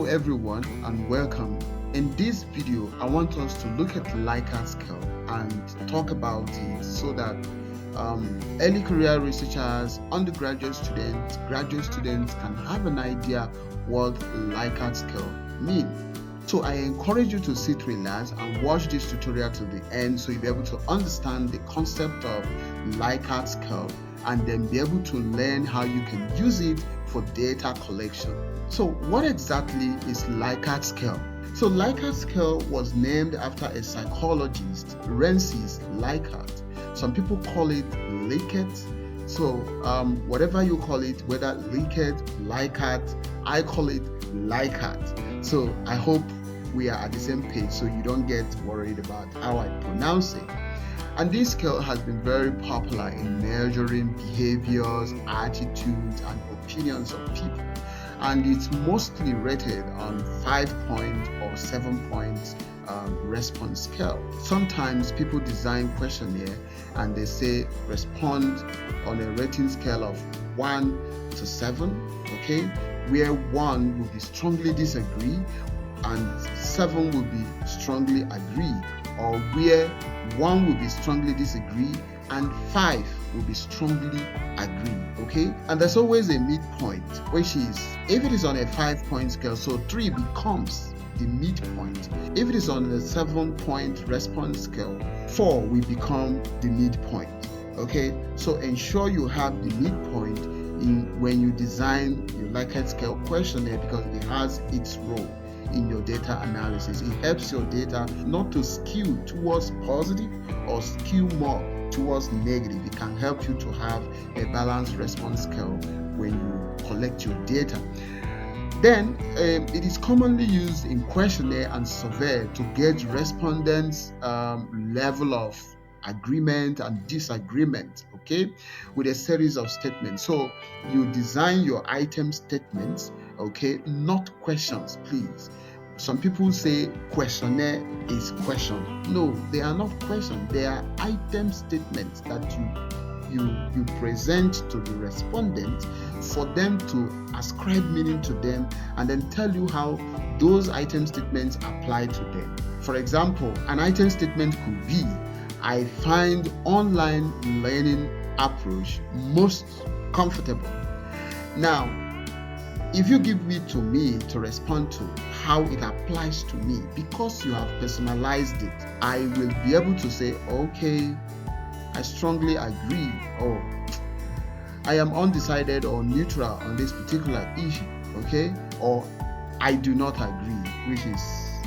everyone and welcome. In this video, I want us to look at Likert Scale and talk about it so that early career researchers, undergraduate students, graduate students can have an idea what Likert Scale means. So I encourage you to sit relaxed and watch this tutorial to the end so you'll be able to understand the concept of Likert Scale and then be able to learn how you can use it for data collection. So what exactly is Likert Scale? So Likert Scale was named after a psychologist, Francis Likert. Some people call it Likert. So whatever you call it, whether Likert, I call it Likert. So I hope we are at the same page so you don't get worried about how I pronounce it. And this scale has been very popular in measuring behaviors, attitudes, and opinions of people. And it's mostly rated on 5-point or 7-point response scale. Sometimes people design questionnaire and they say respond on a rating scale of 1 to 7, okay, where 1 will be strongly disagree and 7 will be strongly agree, or where 1 will be strongly disagree and 5 will be strongly agree, okay? And there's always a midpoint, which is, if it is on a 5-point scale, so 3 becomes the midpoint. If it is on a 7-point response scale, 4 will become the midpoint, okay? So ensure you have the midpoint when you design your Likert Scale questionnaire, because it has its role in your data analysis. It helps your data not to skew towards positive or skew more towards negative. It can help you to have a balanced response scale when you collect your data. Then it is commonly used in questionnaire and survey to gauge respondents' level of agreement and disagreement, okay, with a series of statements. So you design your item statements, okay, not questions, please. Some people say questionnaire is question. No, they are not questions. They are item statements that you present to the respondent for them to ascribe meaning to them and then tell you how those item statements apply to them. For example, an item statement could be, I find online learning approach most comfortable. Now, if you give me to respond to how it applies to me, because you have personalized it, I will be able to say, okay, I strongly agree, or I am undecided or neutral on this particular issue, okay, or I do not agree, which is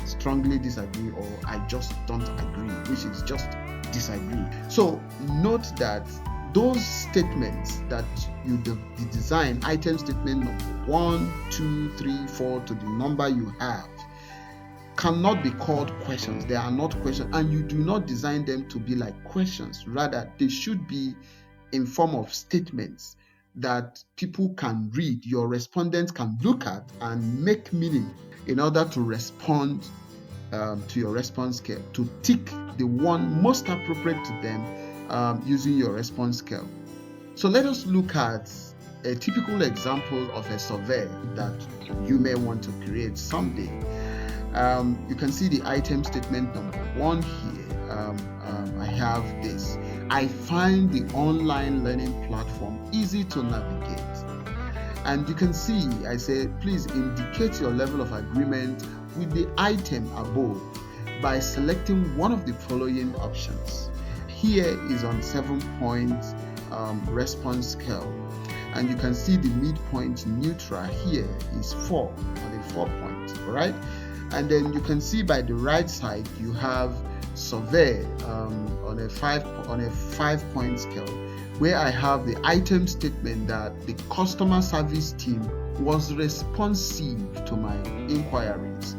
strongly disagree, or I just don't agree, which is just disagree. So note that those statements that you design, item statement number 1, 2, 3, 4 to the number you have, cannot be called questions. They are not questions, and you do not design them to be like questions. Rather, they should be in form of statements that people can read, your respondents can look at and make meaning in order to respond to your response scale, to tick the one most appropriate to them using your response scale. So let us look at a typical example of a survey that you may want to create someday. You can see the item statement number 1 here. I have this. I find the online learning platform easy to navigate. And you can see I say, please indicate your level of agreement with the item above by selecting one of the following options. Here is on 7-point response scale, and you can see the midpoint neutral here is 4 on a 4-point, right? And then you can see by the right side you have survey on a 5-point scale, where I have the item statement that the customer service team was responsive to my inquiries.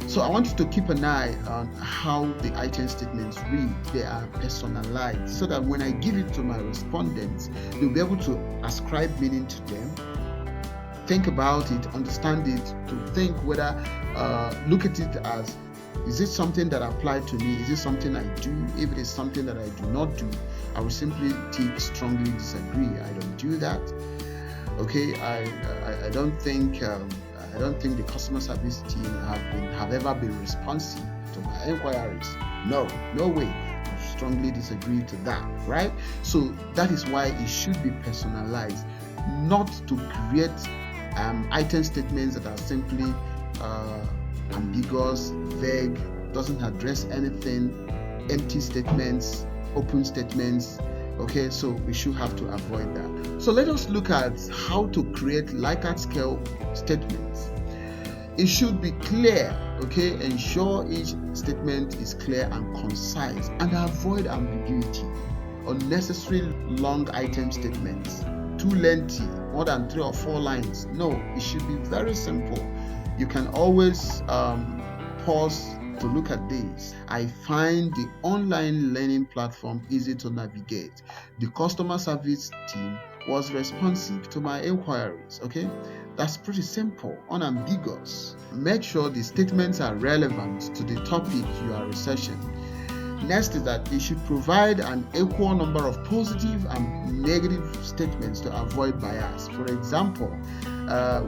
So I want you to keep an eye on how the item statements read. They are personalized so that when I give it to my respondents, they'll be able to ascribe meaning to them, think about it, understand it, to think whether, look at it as, is it something that applied to me? Is it something I do? If it is something that I do not do, I will simply tick strongly disagree. I don't do that. Okay, I don't think I don't think the customer service team have ever been responsive to my inquiries. No way. I strongly disagree to that, right? So that is why it should be personalized, not to create item statements that are simply ambiguous, vague, doesn't address anything, empty statements, open statements. Okay, so we should have to avoid that. So let us look at how to create Likert scale statements. It should be clear, okay? Ensure each statement is clear and concise, and avoid ambiguity. Unnecessary long item statements, too lengthy, more than 3 or 4 lines. No, it should be very simple. You can always pause to look at this. I find the online learning platform easy to navigate. The customer service team was responsive to my inquiries. Okay, that's pretty simple, unambiguous. Make sure the statements are relevant to the topic you are researching. Next is that it should provide an equal number of positive and negative statements to avoid bias. For example,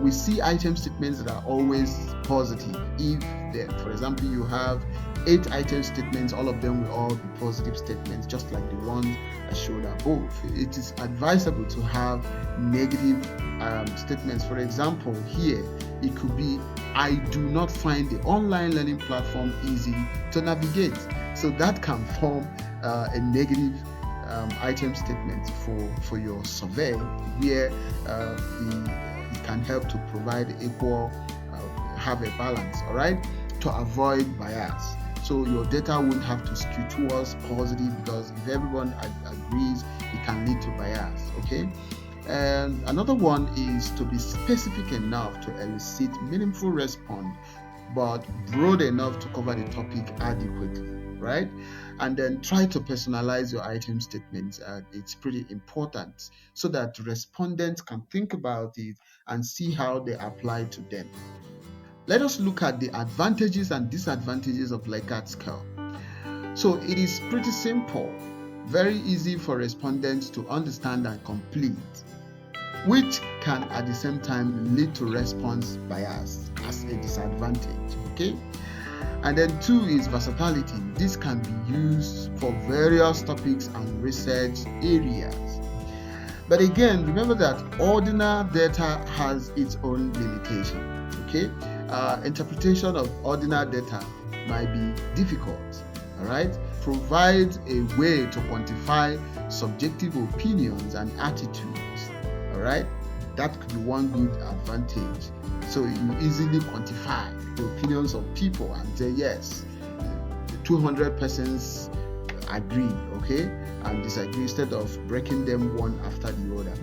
we see item statements that are always positive. For example, you have 8 item statements, all of them will all be positive statements, just like the ones I showed above. It is advisable to have negative statements. For example, here it could be, I do not find the online learning platform easy to navigate. So that can form a negative item statement for your survey, where it can help to provide equal, have a balance, all right, to avoid bias. So your data won't have to skew towards positive, because if everyone agrees, it can lead to bias. Okay. And another one is to be specific enough to elicit meaningful response, but broad enough to cover the topic adequately, right? And then try to personalize your item statements. It's pretty important, so that respondents can think about it and see how they apply to them. Let us look at the advantages and disadvantages of Likert scale. So it is pretty simple, very easy for respondents to understand and complete, which can at the same time lead to response bias as a disadvantage. Okay. And then 2 is versatility. This can be used for various topics and research areas. But again, remember that ordinal data has its own limitation. Okay, interpretation of ordinal data might be difficult. All right, provide a way to quantify subjective opinions and attitudes. All right, that could be one good advantage. So you easily quantify the opinions of people and say, yes, 200 persons agree, okay, and disagree, instead of breaking them one after the other.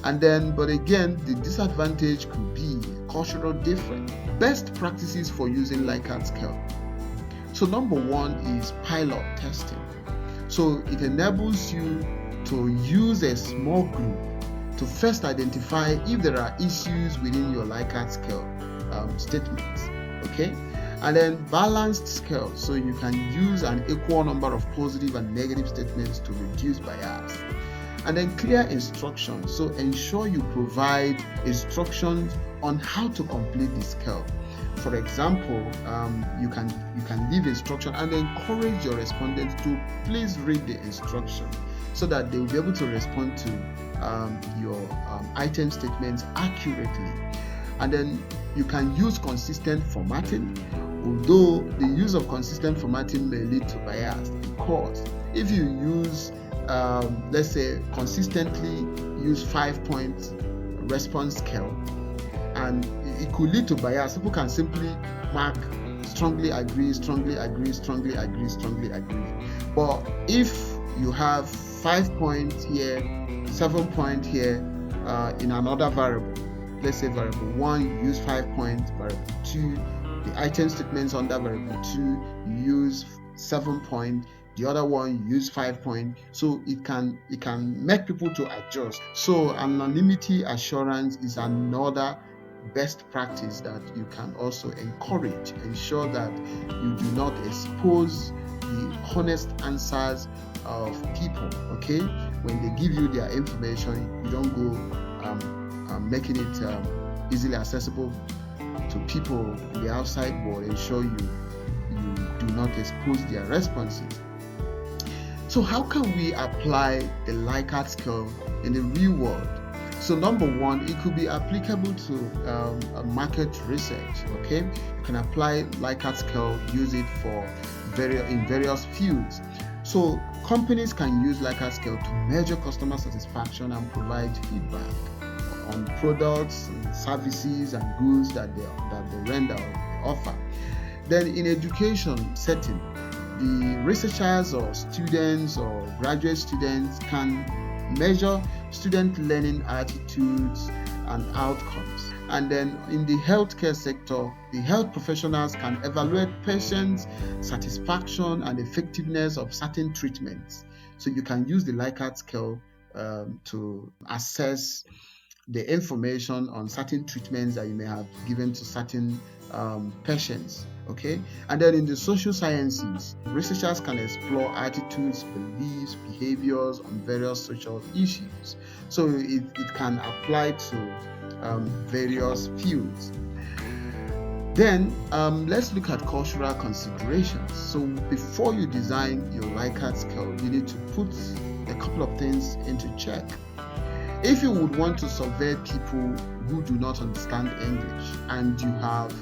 And then, but again, the disadvantage could be cultural difference. Best practices for using Likert scale. So number 1 is pilot testing. So it enables you to use a small group to first identify if there are issues within your Likert scale statements. Okay, and then balanced scale, so you can use an equal number of positive and negative statements to reduce bias. And then clear instructions, so ensure you provide instructions on how to complete the scale. For example, you can leave instruction and encourage your respondents to please read the instruction, so that they will be able to respond to your item statements accurately. And then you can use consistent formatting, although the use of consistent formatting may lead to bias, because if you use let's say consistently use 5-point response scale, and it could lead to bias. People can simply mark strongly agree, strongly agree, strongly agree, strongly agree. But if you have 5 points here, 7 points here in another variable, let's say variable 1 you use 5 points, variable 2 the item statements under variable 2 you use 7 points, the other one you use 5 points, so it can make people to adjust. So anonymity assurance is another best practice that you can also encourage. Ensure that you do not expose the honest answers of people. Okay, when they give you their information, you don't go making it easily accessible to people in the outside world, ensure you do not expose their responses. So how can we apply the Likert scale in the real world? So number one, it could be applicable to a market research. Okay, you can apply Likert scale, use it for in various fields. So companies can use Likert scale to measure customer satisfaction and provide feedback on products and services and goods that they render or they offer. Then in education setting, the researchers or students or graduate students can measure student learning attitudes and outcomes. And then in the healthcare sector, the health professionals can evaluate patients' satisfaction and effectiveness of certain treatments. So you can use the Likert scale to assess the information on certain treatments that you may have given to certain patients. Okay, and then in the social sciences, researchers can explore attitudes, beliefs, behaviors on various social issues. So it can apply to various fields. Then let's look at cultural considerations. So before you design your Likert scale, you need to put a couple of things into check. If you would want to survey people who do not understand English and you have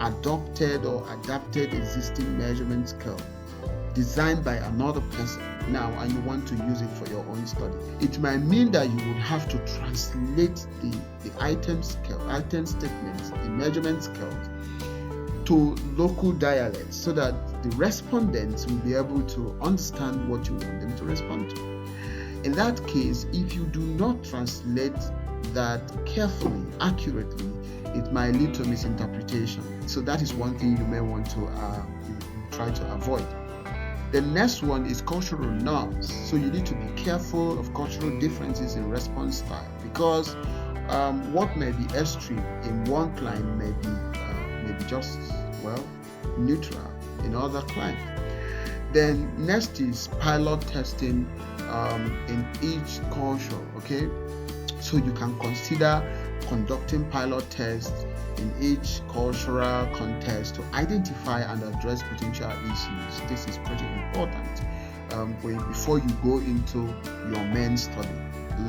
adopted or adapted existing measurement scale designed by another person now and you want to use it for your own study, it might mean that you would have to translate the item statements, the measurement scales to local dialects so that the respondents will be able to understand what you want them to respond to. In that case, if you do not translate that carefully, accurately, it might lead to misinterpretation. So that is one thing you may want to try to avoid. The next one is cultural norms. So you need to be careful of cultural differences in response style, because what may be extreme in one client may be just, well, neutral in other clients. Then next is pilot testing in each culture. Okay, so you can consider conducting pilot tests in each cultural context to identify and address potential issues. This is pretty important before you go into your main study.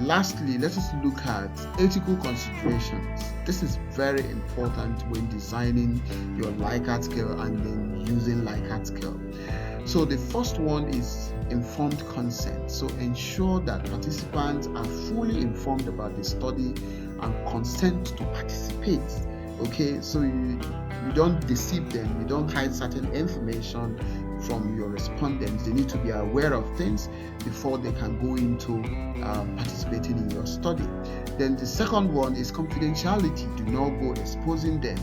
Lastly, let us look at ethical considerations. This is very important when designing your Likert scale and then using Likert scale. So the first one is informed consent. So ensure that participants are fully informed about the study and consent to participate. Okay, so you don't deceive them, you don't hide certain information from your respondents. They need to be aware of things before they can go into participating in your study. Then the second one is confidentiality. Do not go exposing them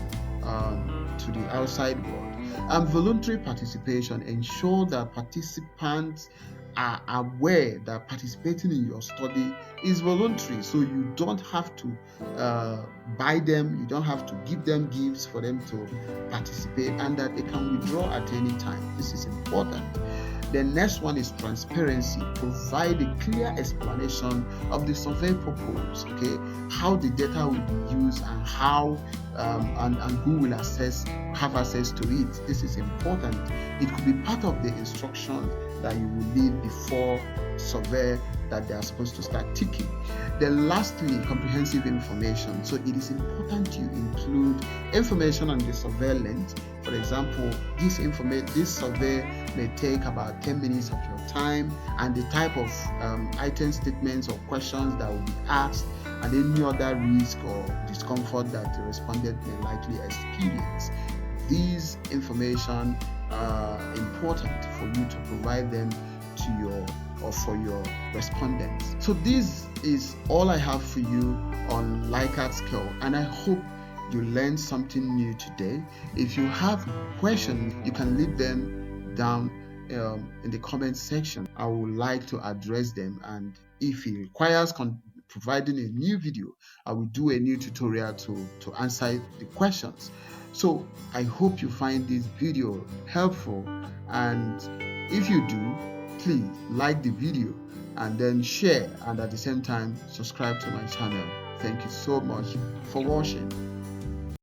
to the outside world. And voluntary participation. Ensure that participants are aware that participating in your study is voluntary, so you don't have to buy them, you don't have to give them gifts for them to participate, and that they can withdraw at any time. This is important. The next one is transparency. Provide a clear explanation of the survey purpose, okay, how the data will be used and how and who will have access to it. This is important. It could be part of the instruction that you will need before survey that they are supposed to start ticking. Then lastly, comprehensive information. So it is important you include information on the survey length. For example, this survey may take about 10 minutes of your time, and the type of item statements or questions that will be asked, and any other risk or discomfort that the respondent may likely experience. These information are important for you to provide them to for your respondents. So this is all I have for you on Likert Scale, and I hope you learned something new today. If you have questions, you can leave them down in the comment section. I would like to address them, and if it requires providing a new video, I will do a new tutorial to answer the questions. So I hope you find this video helpful, and if you do, please like the video and then share, and at the same time subscribe to my channel. Thank you so much for watching.